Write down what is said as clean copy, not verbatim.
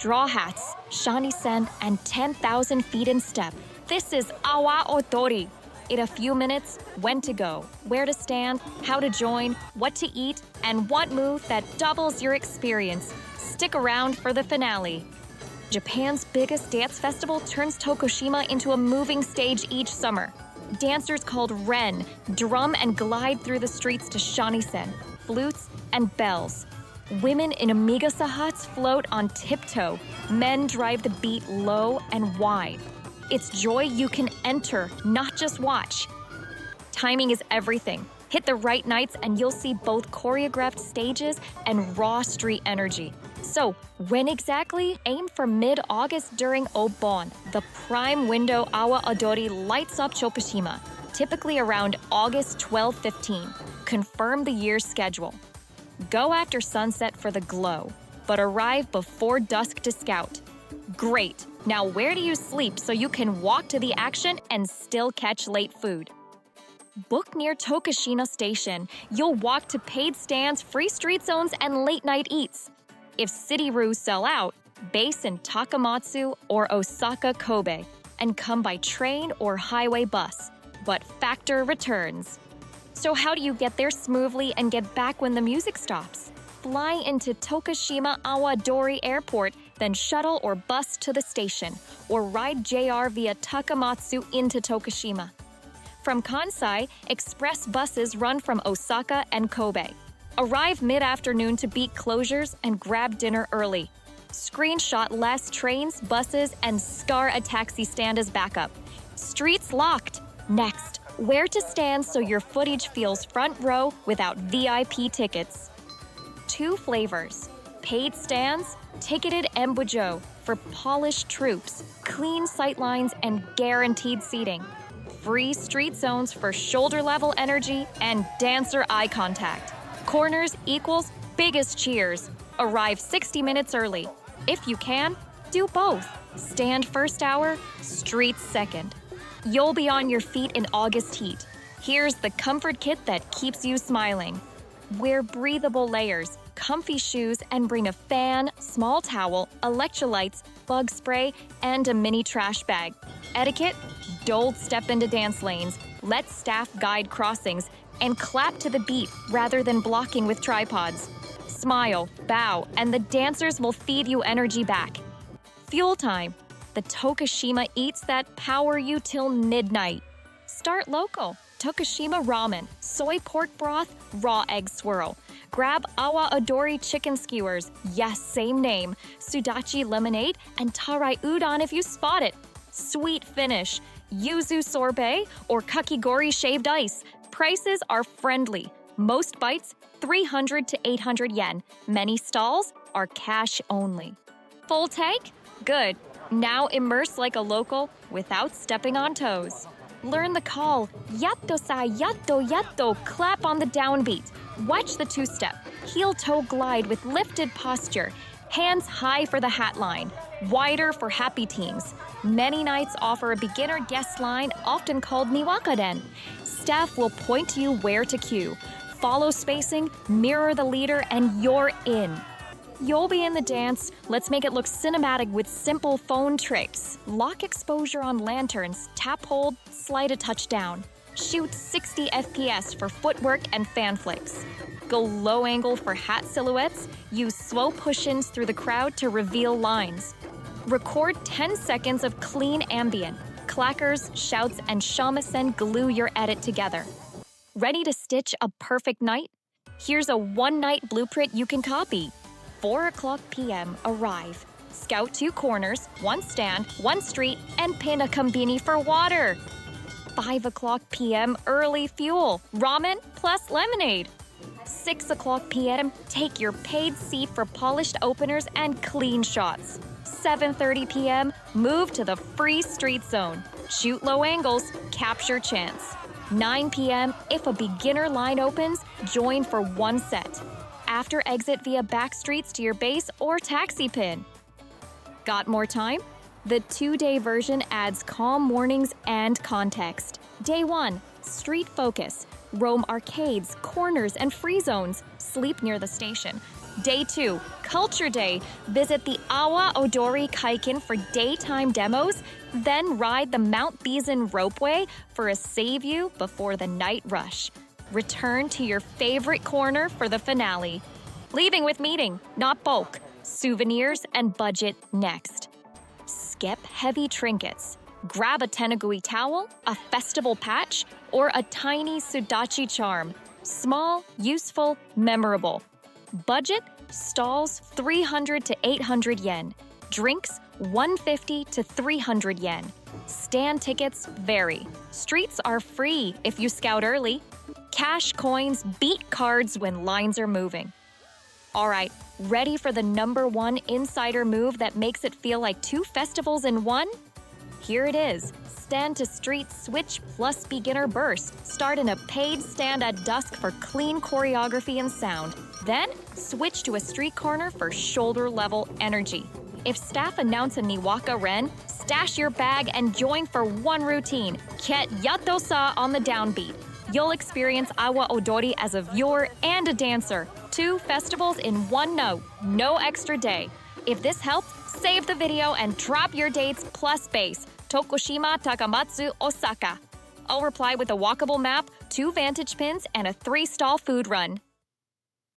straw hats, shanisen, and 10,000 feet in step. This is awaodori. In a few minutes, when to go, where to stand, how to join, what to eat, and what move that doubles your experience. Stick around for the finale. Japan's biggest dance festival turns Tokushima into a moving stage each summer. Dancers called ren drum and glide through the streets to shanisen, flutes, and bells. Women in amigasa huts float on tiptoe. Men drive the beat low and wide. It's joy you can enter, not just watch. Timing is everything. Hit the right nights and you'll see both choreographed stages and raw street energy. So, when exactly? Aim for mid-August during Obon. The prime window awaodori lights up Tokushima, typically around August 12-15. Confirm the year's schedule. Go after sunset for the glow, but arrive before dusk to scout. Great! Now where do you sleep so you can walk to the action and still catch late food? Book near Tokushima Station. You'll walk to paid stands, free street zones, and late-night eats. If city roos sell out, base in Takamatsu or Osaka Kobe, and come by train or highway bus. But factor returns. So how do you get there smoothly and get back when the music stops? Fly into Tokushima Awadori Airport, then shuttle or bus to the station, or ride JR via Takamatsu into Tokushima. From Kansai, express buses run from Osaka and Kobe. Arrive mid-afternoon to beat closures and grab dinner early. Screenshot less trains, buses, and scar a taxi stand as backup. Streets locked. Next, where to stand so your footage feels front row without VIP tickets. 2 flavors. Paid stands, ticketed embujo for polished troops, clean sightlines, and guaranteed seating. Free street zones for shoulder-level energy and dancer eye contact. Corners equals biggest cheers. Arrive 60 minutes early. If you can, do both. Stand first hour, streets second. You'll be on your feet in August heat. Here's the comfort kit that keeps you smiling. Wear breathable layers, comfy shoes, and bring a fan, small towel, electrolytes, bug spray, and a mini trash bag. Etiquette? Don't step into dance lanes. Let staff guide crossings, and clap to the beat rather than blocking with tripods. Smile, bow, and the dancers will feed you energy back. Fuel time. The Tokushima eats that power you till midnight. Start local. Tokushima ramen, soy pork broth, raw egg swirl. Grab awaodori chicken skewers, yes, same name, sudachi lemonade, and tarai udon if you spot it. Sweet finish. Yuzu sorbet or kakigori shaved ice. Prices are friendly. Most bites, 300 to 800 yen. Many stalls are cash only. Full tank? Good. Now immerse like a local without stepping on toes. Learn the call. Yatto-sa, yatto, yatto. Clap on the downbeat. Watch the two-step. Heel-toe glide with lifted posture. Hands high for the hat line. Wider for happy teams. Many nights offer a beginner guest line, often called niwakaden. Staff will point to you where to cue. Follow spacing, mirror the leader, and you're in. You'll be in the dance. Let's make it look cinematic with simple phone tricks. Lock exposure on lanterns, tap hold, slide a touchdown. Shoot 60 FPS for footwork and fan flicks. Go low angle for hat silhouettes. Use slow push-ins through the crowd to reveal lines. Record 10 seconds of clean ambient. Clackers, shouts, and shamisen glue your edit together. Ready to stitch a perfect night? Here's a one-night blueprint you can copy. 4:00 p.m. arrive. Scout 2 corners, 1 stand, 1 street, and pin a kombini for water. 5:00 p.m. early fuel, ramen plus lemonade. 6:00 p.m. take your paid seat for polished openers and clean shots. 7:30 p.m. move to the free street zone. Shoot low angles, capture chance. 9 p.m. if a beginner line opens, join for 1 set. After exit via back streets to your base or taxi pin. Got more time? The 2-day version adds calm mornings and context. Day 1, street focus. Roam arcades, corners, and free zones. Sleep near the station. Day 2, Culture Day. Visit the Awaodori Kaikin for daytime demos, then ride the Mount Thiessen ropeway for a save you before the night rush. Return to your favorite corner for the finale. Leaving with meaning, not bulk. Souvenirs and budget next. Skip heavy trinkets. Grab a tenugui towel, a festival patch, or a tiny sudachi charm. Small, useful, memorable. Budget, stalls 300 to 800 yen. Drinks 150 to 300 yen. Stand tickets vary. Streets are free if you scout early. Cash coins beat cards when lines are moving. All right, ready for the #1 insider move that makes it feel like 2 festivals in one? Here it is. Stand to street switch plus beginner burst. Start in a paid stand at dusk for clean choreography and sound. Then, switch to a street corner for shoulder-level energy. If staff announce a Niwaka Ren, stash your bag and join for one routine. Ket Yatosa on the downbeat. You'll experience awaodori as a viewer and a dancer. 2 festivals in one note, no extra day. If this helped, save the video and drop your dates plus base. Tokushima, Takamatsu, Osaka. I'll reply with a walkable map, 2 vantage pins, and a 3-stall food run.